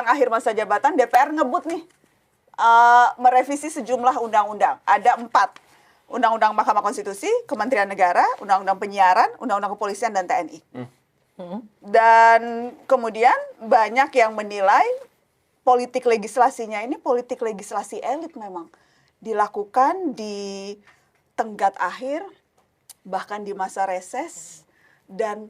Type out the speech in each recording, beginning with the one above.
Akhir masa jabatan DPR ngebut nih merevisi sejumlah undang-undang. Ada 4. Undang-undang Mahkamah Konstitusi, Kementerian Negara, Undang-undang Penyiaran, Undang-undang Kepolisian, dan TNI. Dan kemudian banyak yang menilai politik legislasinya ini politik legislasi elit memang. Dilakukan di tenggat akhir, bahkan di masa reses, dan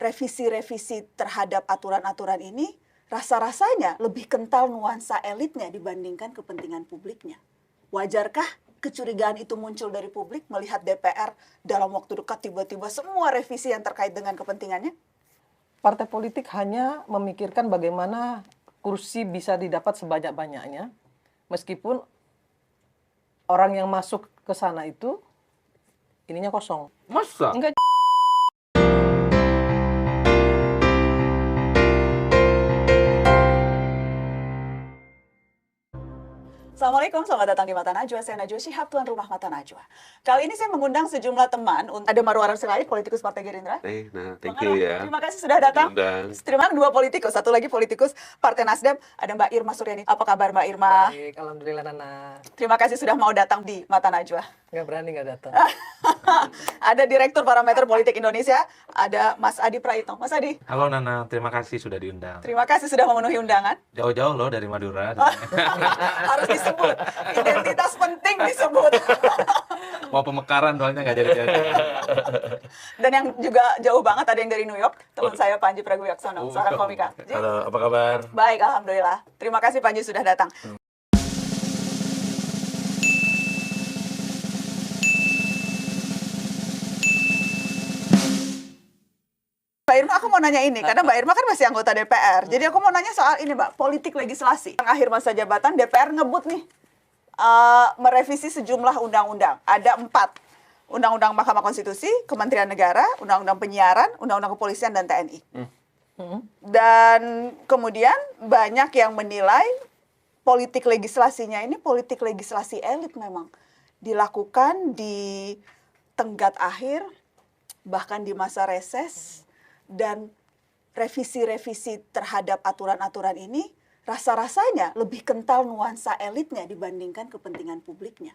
revisi-revisi terhadap aturan-aturan ini rasa-rasanya lebih kental nuansa elitnya dibandingkan kepentingan publiknya. Wajarkah kecurigaan itu muncul dari publik melihat DPR dalam waktu dekat tiba-tiba semua revisi yang terkait dengan kepentingannya? Partai politik hanya memikirkan bagaimana kursi bisa didapat sebanyak-banyaknya, meskipun orang yang masuk ke sana itu ininya kosong. Masa? Enggak. Assalamualaikum, selamat datang di Mata Najwa. Saya Najwa Shihab, tuan rumah Mata Najwa. Kali ini saya mengundang sejumlah teman. Ada Marwarar Sirait, politikus Partai Gerindra. Thank you ya. Terima kasih sudah datang. Diundang. Terima kasih 2 politikus, satu lagi politikus Partai Nasdem. Ada Mbak Irma Suryani. Apa kabar Mbak Irma? Baik, alhamdulillah Nana. Terima kasih sudah mau datang di Mata Najwa. Nggak berani nggak datang. Ada Direktur Parameter Politik Indonesia, ada Mas Adi Praitno. Mas Adi, Halo Nana, terima kasih sudah diundang. terima kasih sudah memenuhi undangan. Jauh-jauh loh dari Madura. Harus disebut, identitas penting disebut. Mau pemekaran soalnya nggak jadi-jadi. Dan yang juga jauh banget ada yang dari New York, teman saya Panji Pragiwaksono, seorang komika. Ji? Halo, apa kabar? Baik, alhamdulillah. Terima kasih Panji sudah datang. Mbak Irma, aku mau nanya ini, karena Mbak Irma kan masih anggota DPR. Jadi aku mau nanya soal ini Mbak, politik legislasi. Akhir masa jabatan DPR ngebut nih merevisi sejumlah undang-undang. Ada 4. Undang-undang Mahkamah Konstitusi, Kementerian Negara, Undang-undang Penyiaran, Undang-undang Kepolisian, dan TNI. Dan kemudian banyak yang menilai politik legislasinya ini politik legislasi elit memang. Dilakukan di tenggat akhir, bahkan di masa reses, dan revisi-revisi terhadap aturan-aturan ini rasa-rasanya lebih kental nuansa elitnya dibandingkan kepentingan publiknya.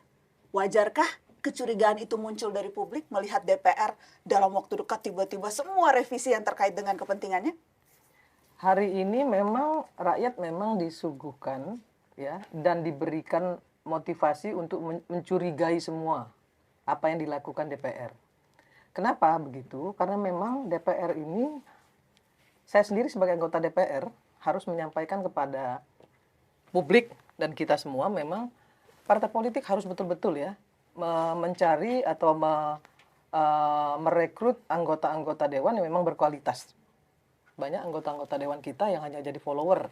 Wajarkah kecurigaan itu muncul dari publik melihat DPR dalam waktu dekat tiba-tiba semua revisi yang terkait dengan kepentingannya? Hari ini memang rakyat memang disuguhkan ya dan diberikan motivasi untuk mencurigai semua apa yang dilakukan DPR. Kenapa begitu? Karena memang DPR ini, saya sendiri sebagai anggota DPR harus menyampaikan kepada publik dan kita semua memang partai politik harus betul-betul ya mencari atau merekrut anggota-anggota dewan yang memang berkualitas. Banyak anggota-anggota dewan kita yang hanya jadi follower.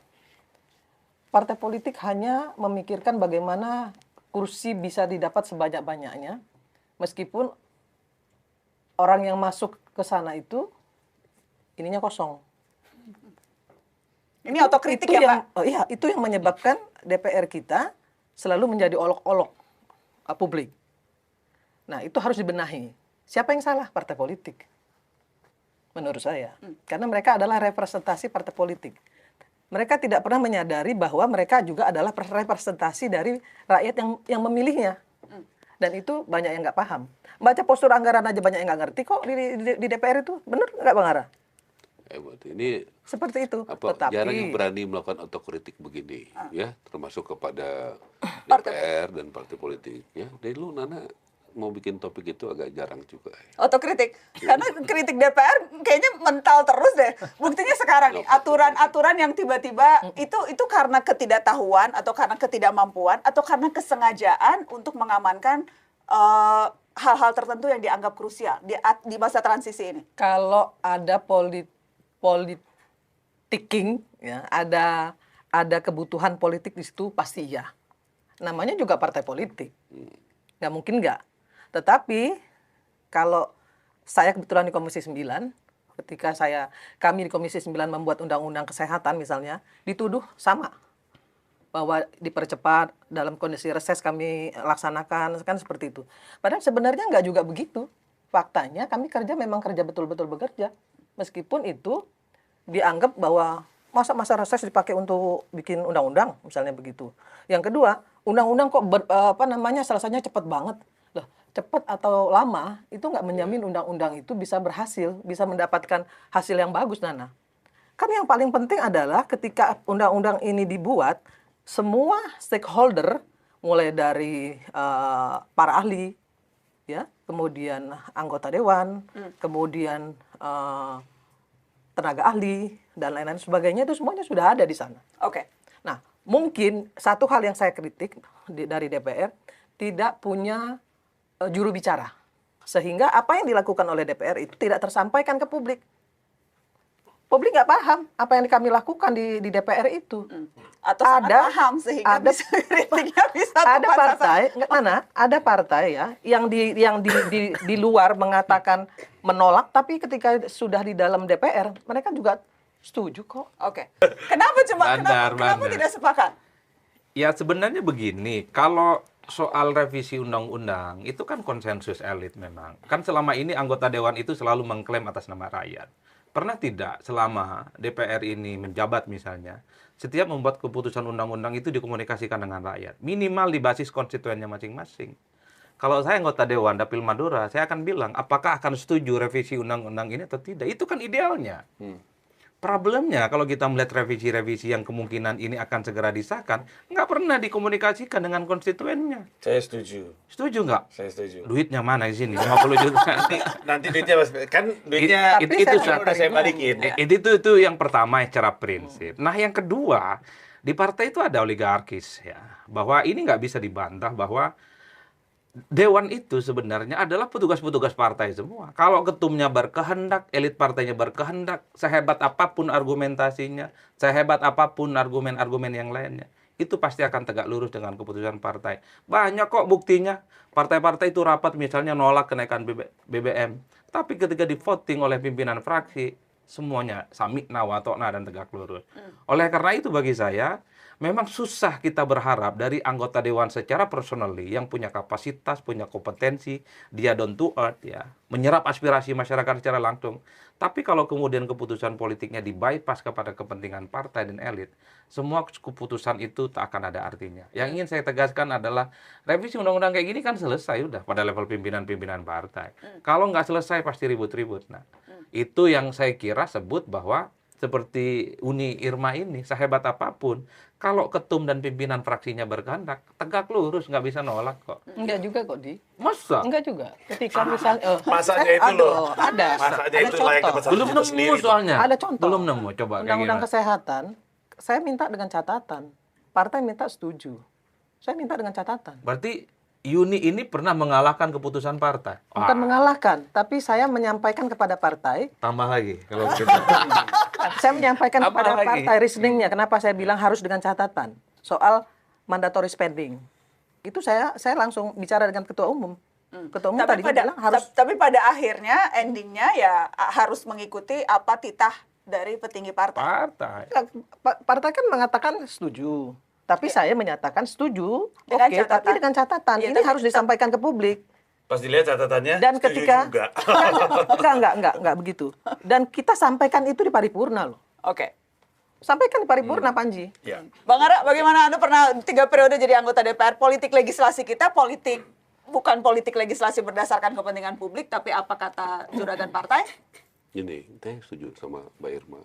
Partai politik hanya memikirkan bagaimana kursi bisa didapat sebanyak-banyaknya, meskipun orang yang masuk ke sana itu ininya kosong. Ini otokritik ya Pak? Iya, itu yang menyebabkan DPR kita selalu menjadi olok-olok publik. Nah, itu harus dibenahi. Siapa yang salah? Partai politik. Menurut saya. Karena mereka adalah representasi partai politik. Mereka tidak pernah menyadari bahwa mereka juga adalah representasi dari rakyat yang memilihnya. Dan itu banyak yang nggak paham. Baca postur anggaran aja banyak yang nggak ngerti kok di DPR itu. Bener nggak Bang Ara? Ini Seperti itu. apa, jarang yang berani melakukan otokritik begini, ya, termasuk kepada DPR dan partai politik. Ya, dari lu Nana mau bikin topik itu agak jarang juga. Otokritik. Karena kritik DPR kayaknya mental terus deh. Buktinya sekarang nih, aturan-aturan yang tiba-tiba itu karena ketidaktahuan atau karena ketidakmampuan atau karena kesengajaan untuk mengamankan hal-hal tertentu yang dianggap krusial di masa transisi ini. Kalau ada politiking, ya, ada kebutuhan politik di situ pasti ya. Namanya juga partai politik. Nggak mungkin nggak. Tetapi kalau saya kebetulan di Komisi 9, ketika kami di Komisi 9 membuat undang-undang kesehatan misalnya, dituduh sama. Bahwa dipercepat dalam kondisi reses kami laksanakan, kan seperti itu. Padahal sebenarnya nggak juga begitu. Faktanya kami memang kerja betul-betul bekerja. Meskipun itu dianggap bahwa masa reses dipakai untuk bikin undang-undang misalnya begitu. Yang kedua, undang-undang kok selesainya cepat banget. Loh, cepat atau lama itu nggak menjamin undang-undang itu bisa berhasil, bisa mendapatkan hasil yang bagus, Nana. Kan yang paling penting adalah ketika undang-undang ini dibuat, semua stakeholder mulai dari para ahli, ya, kemudian anggota dewan, kemudian tenaga ahli dan lain-lain sebagainya itu semuanya sudah ada di sana. Oke. Nah, mungkin satu hal yang saya kritik dari DPR tidak punya juru bicara, sehingga apa yang dilakukan oleh DPR itu tidak tersampaikan ke publik. Publik nggak paham apa yang kami lakukan di DPR itu. Atau sangat paham sehingga bisa kritiknya bisa ada tepat partai, nggak Nana, ada partai ya yang di luar mengatakan menolak, tapi ketika sudah di dalam DPR mereka juga setuju kok. Oke. Kenapa Bandar. tidak sepakat? Ya sebenarnya begini, kalau soal revisi undang-undang itu kan konsensus elit memang. Kan selama ini anggota dewan itu selalu mengklaim atas nama rakyat. Pernah tidak selama DPR ini menjabat misalnya, setiap membuat keputusan undang-undang itu dikomunikasikan dengan rakyat, minimal di basis konstituennya masing-masing. Kalau saya anggota Dewan Dapil Madura, saya akan bilang apakah akan setuju revisi undang-undang ini atau tidak. Itu kan idealnya. Problemnya kalau kita melihat revisi-revisi yang kemungkinan ini akan segera disahkan, nggak pernah dikomunikasikan dengan konstituennya. Saya setuju. Setuju nggak? Saya setuju. Duitnya mana di sini? 50 juta. Nanti duitnya kan duitnya Tapi itu saya udah saya balikin. Itu yang pertama secara prinsip. Nah yang kedua, di partai itu ada oligarkis ya, bahwa ini nggak bisa dibantah bahwa Dewan itu sebenarnya adalah petugas-petugas partai semua. Kalau ketumnya berkehendak, elit partainya berkehendak, sehebat apapun argumentasinya, sehebat apapun argumen-argumen yang lainnya, itu pasti akan tegak lurus dengan keputusan partai. Banyak kok buktinya. Partai-partai itu rapat misalnya nolak kenaikan BBM. Tapi ketika di voting oleh pimpinan fraksi, semuanya samikna, watokna, dan tegak lurus. Oleh karena itu bagi saya, memang susah kita berharap dari anggota dewan secara personally yang punya kapasitas, punya kompetensi, dia down to earth ya, menyerap aspirasi masyarakat secara langsung. Tapi kalau kemudian keputusan politiknya di-bypass kepada kepentingan partai dan elit, semua keputusan itu tak akan ada artinya. Yang ingin saya tegaskan adalah revisi undang-undang kayak gini kan selesai udah pada level pimpinan-pimpinan partai. Kalau nggak selesai pasti ribut-ribut. Nah, itu yang saya kira sebut bahwa seperti Uni Irma ini, sehebat apapun, kalau ketum dan pimpinan fraksinya berkehendak, tegak lurus, nggak bisa nolak kok. Enggak juga kok, Di. Masa? Enggak juga. Ketika misalnya Masanya itu loh. ada Masanya itu layak contoh. dapat satu Belum juta nemu sendiri. soalnya. Ada contoh. Belum nemu, coba kayak Undang-undang gimana? kesehatan, saya minta dengan catatan. Partai minta setuju. Saya minta dengan catatan. Berarti Uni ini pernah mengalahkan keputusan partai? Bukan mengalahkan, tapi saya menyampaikan kepada partai, Tambah lagi kalau gitu. saya menyampaikan Apa kepada lagi? partai reasoningnya kenapa saya bilang harus dengan catatan soal mandatory spending. Itu saya langsung bicara dengan ketua umum. Ketua umum tadi bilang harus. Tapi pada akhirnya endingnya ya harus mengikuti apa titah dari petinggi partai. Partai. Partai kan mengatakan setuju. Tapi saya menyatakan setuju, Dengan oke, catatan. tapi dengan catatan. Iya, Ini tapi harus disampaikan ke publik. Pas dilihat catatannya, Dan setuju ketika juga. enggak begitu. Dan kita sampaikan itu di paripurna loh. Oke. Sampaikan di paripurna, Panji. Ya. Bang Ara, bagaimana Anda pernah 3 periode jadi anggota DPR? Politik legislasi kita bukan politik legislasi berdasarkan kepentingan publik, tapi apa kata juragan partai? Ini, saya setuju sama Mbak Irma.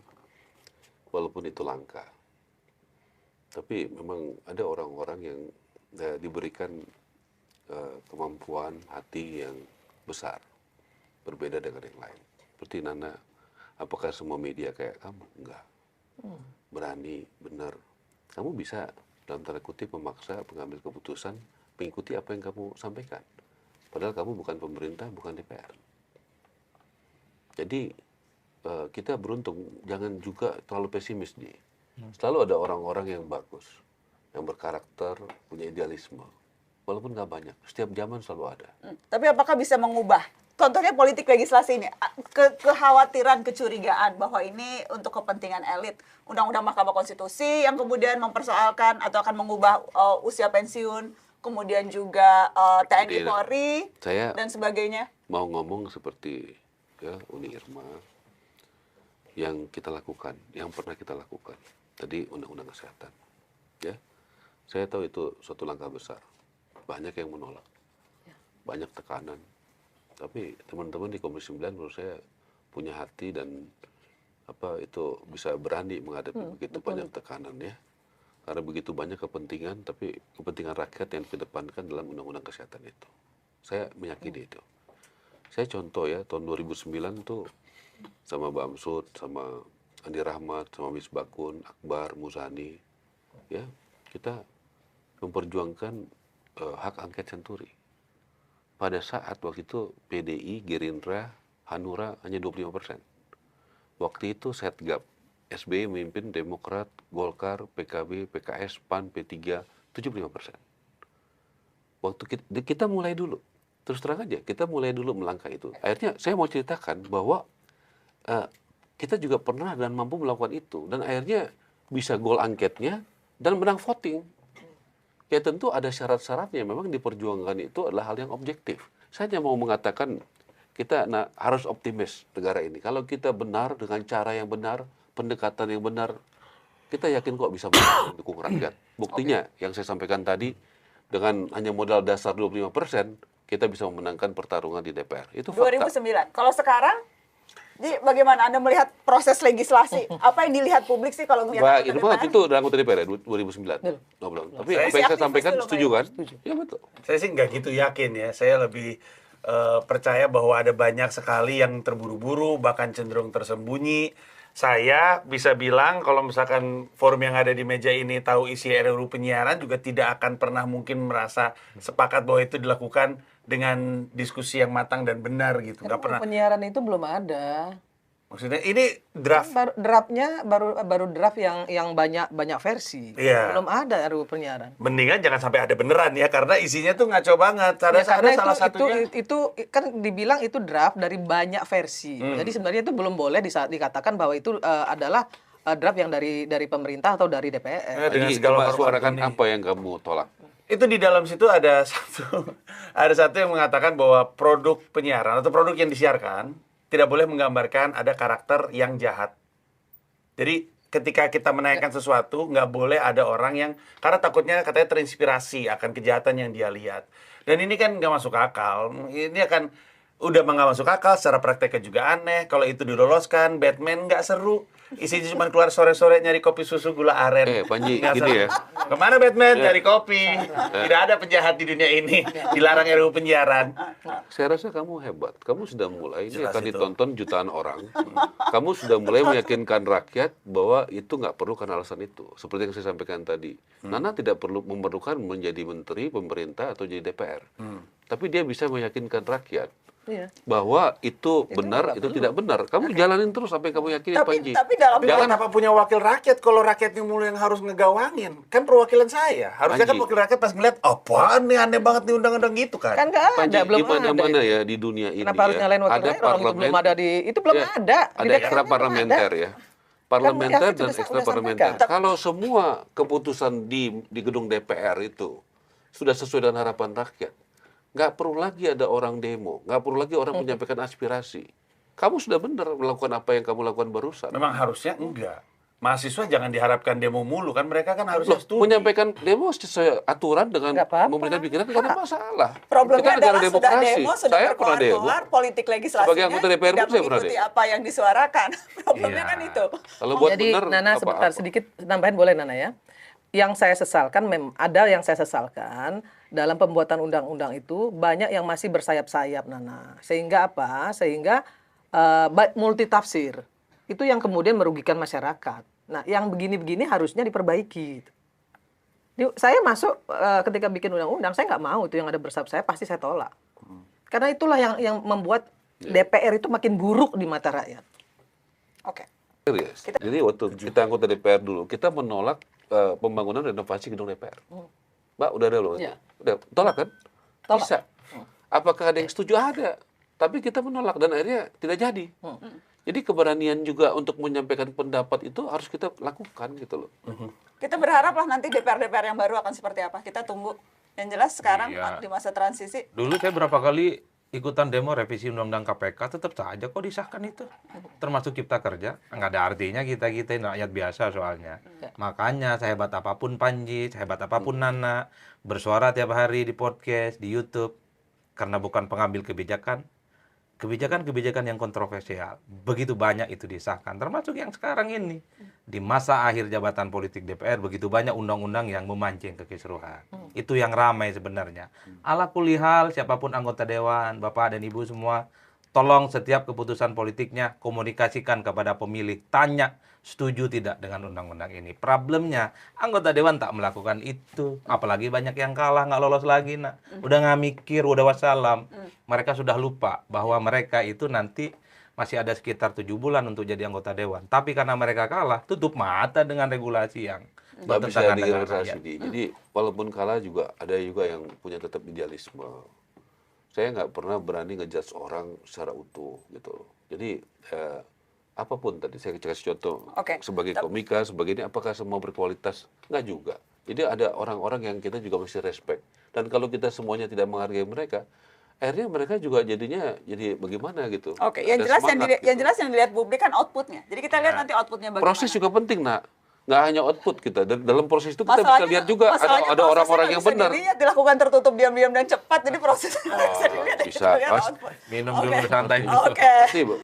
Walaupun itu langka. Tapi memang ada orang-orang yang diberikan kemampuan hati yang besar. Berbeda dengan yang lain. Seperti Nana, apakah semua media kayak kamu? Enggak. Berani, benar. Kamu bisa dalam tanda kutip memaksa pengambil keputusan mengikuti apa yang kamu sampaikan. Padahal kamu bukan pemerintah, bukan DPR. Jadi kita beruntung, jangan juga terlalu pesimis nih. Selalu ada orang-orang yang bagus, yang berkarakter, punya idealisme. Walaupun nggak banyak, setiap zaman selalu ada. Tapi apakah bisa mengubah? Contohnya politik legislasi ini, kekhawatiran, kecurigaan bahwa ini untuk kepentingan elit. Undang-undang Mahkamah Konstitusi yang kemudian mempersoalkan atau akan mengubah usia pensiun, kemudian juga TNI Jadi, Polri, saya dan sebagainya. mau ngomong seperti ya, Uni Irma, yang kita lakukan, yang pernah kita lakukan. Tadi undang-undang kesehatan. Ya. Saya tahu itu suatu langkah besar. Banyak yang menolak. Banyak tekanan. Tapi teman-teman di Komisi 9 menurut saya punya hati dan itu bisa berani menghadapi begitu banyak tekanan ya. Karena begitu banyak kepentingan, tapi kepentingan rakyat yang dikedepankan dalam undang-undang kesehatan itu. Saya meyakini itu. Saya contoh ya, tahun 2009 tuh sama Bamsud, sama Andi Rahmat, sama Misbakun, Akbar, Muzani, ya kita memperjuangkan hak angket senturi. Pada saat waktu itu PDI, Gerindra, Hanura hanya 25%. Waktu itu Setgap, SBY memimpin Demokrat, Golkar, PKB, PKS, PAN, P3, 75%. Waktu kita mulai dulu, terus terang aja, kita mulai dulu melangkah itu. Akhirnya saya mau ceritakan bahwa kita juga pernah dan mampu melakukan itu. Dan akhirnya bisa gol angketnya dan menang voting. Ya tentu ada syarat-syaratnya, memang diperjuangkan itu adalah hal yang objektif. Saya hanya mau mengatakan kita harus optimis negara ini. Kalau kita benar dengan cara yang benar, pendekatan yang benar, kita yakin kok bisa mendukung rakyat. Buktinya yang saya sampaikan tadi, dengan hanya modal dasar 25%, kita bisa memenangkan pertarungan di DPR. Itu fakta. 2009. Kalau sekarang, jadi bagaimana Anda melihat proses legislasi? Apa yang dilihat publik sih kalau melihat Itu udah anggota DPR ya, 2009. No, belum. Tapi apa yang saya sampaikan setuju kan? Ya betul. Saya sih nggak gitu yakin ya. Saya lebih percaya bahwa ada banyak sekali yang terburu-buru, bahkan cenderung tersembunyi. Saya bisa bilang kalau misalkan forum yang ada di meja ini tahu isi RUU penyiaran juga tidak akan pernah mungkin merasa sepakat bahwa itu dilakukan dengan diskusi yang matang dan benar gitu. Nggak pernah. Penyiaran itu belum ada. Maksudnya ini draft. Draftnya baru draft yang banyak versi. Iya. Belum ada RUU penyiaran. Mendingan jangan sampai ada beneran ya, karena isinya tuh ngaco banget. Ya, karena salah satunya itu kan dibilang itu draft dari banyak versi. Jadi sebenarnya itu belum boleh dikatakan bahwa itu adalah draft yang dari pemerintah atau dari DPR. dengan Jadi segala suarakan hormat ini. apa yang kamu tolak? Itu di dalam situ ada satu yang mengatakan bahwa produk penyiaran atau produk yang disiarkan tidak boleh menggambarkan ada karakter yang jahat. Jadi ketika kita menaikkan sesuatu, nggak boleh ada orang yang, karena takutnya katanya terinspirasi akan kejahatan yang dia lihat. Dan ini kan nggak masuk akal. Ini akan udah nggak masuk akal, secara prakteknya juga aneh. Kalau itu diloloskan, Batman nggak seru. Isinya cuma keluar sore-sore nyari kopi susu gula aren. Panji, Nggak gini seru. ya. Kemana Batman? Nyari kopi. Tidak ada penjahat di dunia ini. Dilarang RUU penyiaran. Saya rasa kamu hebat. Kamu sudah mulai, ini Jelas akan itu. ditonton jutaan orang. Kamu sudah mulai meyakinkan rakyat bahwa itu nggak perlu karena alasan itu. Seperti yang saya sampaikan tadi. Nana tidak perlu memerlukan menjadi menteri, pemerintah, atau jadi DPR. Tapi dia bisa meyakinkan rakyat Iya. bahwa itu benar, itu tidak benar. Kamu jalanin terus apa yang kamu yakini, Panji. Tapi dalam Jangan apa punya wakil rakyat kalau rakyatnya mulu yang harus ngegawangin. Kan perwakilan saya. Harusnya kan Panji. wakil rakyat pas ngeliat, apaan nih aneh banget nih undang-undang gitu kan. Kan nggak Panji, ada, belum di mana-mana ada. ya di dunia ini Kenapa harus ya, nyalain wakil ada rakyat? Orang itu belum parlemen, ada itu belum ya, ada. Di ada DPR ekstra belum parlementer ada. ya. Parlementer Kan, dan ya, ekstra sudah parlementer. sampaikan. Kalau semua keputusan di gedung DPR itu sudah sesuai dengan harapan rakyat, nggak perlu lagi ada orang demo, nggak perlu lagi orang menyampaikan aspirasi. Kamu sudah benar melakukan apa yang kamu lakukan barusan. Memang harusnya enggak. Mahasiswa jangan diharapkan demo mulu kan, mereka kan Loh, harusnya setuju. menyampaikan demo sesuai aturan dengan Nggak apa-apa. memberikan pikiran nggak ada masalah. problemnya Kita negara adalah sudah demokrasi. demo, sudah Saya pernah demo. berkoar-koar, politik legislasinya Sebagai anggota DPR pun tidak saya pernah mengikuti demo. apa yang disuarakan. Problemnya Iya. kan itu. Kalau buat Jadi benar Nana apa-apa. sebentar sedikit tambahin boleh Nana ya. Yang saya sesalkan ada yang saya sesalkan dalam pembuatan undang-undang itu banyak yang masih bersayap-sayap Nana. Sehingga apa? Sehingga multitafsir. Itu yang kemudian merugikan masyarakat. Nah, yang begini-begini harusnya diperbaiki. Saya masuk ketika bikin undang-undang, saya nggak mau itu yang ada bersayap-sayap, pasti saya tolak. Karena itulah yang membuat DPR itu makin buruk di mata rakyat. Oke. Serius. Jadi waktu kita anggota DPR dulu, kita menolak pembangunan renovasi gedung DPR. Mbak, udah ada loh. Iya. Udah tolak kan? Tolak. Bisa. Apakah ada yang setuju? Ada. Tapi kita menolak dan akhirnya tidak jadi. Jadi keberanian juga untuk menyampaikan pendapat itu harus kita lakukan gitu loh. Kita berharap lah nanti DPR-DPR yang baru akan seperti apa. Kita tunggu. Yang jelas sekarang Iya. di masa transisi Dulu saya berapa kali ikutan demo revisi Undang-Undang KPK, tetap saja kok disahkan itu. Termasuk Cipta Kerja, nggak ada artinya kita-kita ini rakyat biasa soalnya. Makanya sehebat apapun Panji, sehebat apapun Nana, bersuara tiap hari di podcast, di YouTube, karena bukan pengambil kebijakan, kebijakan-kebijakan yang kontroversial. Begitu banyak itu disahkan, termasuk yang sekarang ini. Di masa akhir jabatan politik DPR, begitu banyak undang-undang yang memancing kekisruhan. Itu yang ramai sebenarnya. Ala kulihal, siapapun anggota Dewan, Bapak dan Ibu semua, tolong setiap keputusan politiknya komunikasikan kepada pemilih. Tanya, setuju tidak dengan undang-undang ini. Problemnya, anggota Dewan tak melakukan itu. Apalagi banyak yang kalah, nggak lolos lagi. Udah nggak mikir, udah wassalam. Mereka sudah lupa bahwa mereka itu nanti masih ada sekitar 7 bulan untuk jadi anggota Dewan. Tapi karena mereka kalah, tutup mata dengan regulasi yang Nggak bisa bertentangan dengan direalisasi. rakyat. Jadi walaupun kalah juga ada juga yang punya tetap idealisme. Saya nggak pernah berani ngejudge orang secara utuh gitu loh. Jadi apapun tadi saya kasih contoh Oke. sebagai komika, sebagai ini apakah semua berkualitas? Nggak juga. Jadi ada orang-orang yang kita juga mesti respect. Dan kalau kita semuanya tidak menghargai mereka, akhirnya mereka juga jadinya jadi bagaimana gitu. Oke, yang Ada jelas semangat yang gitu. jelas yang dilihat publik kan outputnya. Jadi kita lihat nanti outputnya bagaimana. Proses juga penting, nak. Nggak hanya output kita. Dan dalam proses itu kita bisa lihat juga masalahnya ada orang-orang yang benar. Dilihat, dilakukan tertutup diam-diam dan cepat, jadi prosesnya nggak bisa dilihat. bisa. Kita lihat Pas- output. Minum Oke. dulu santai. Oke. Pasti, Bu.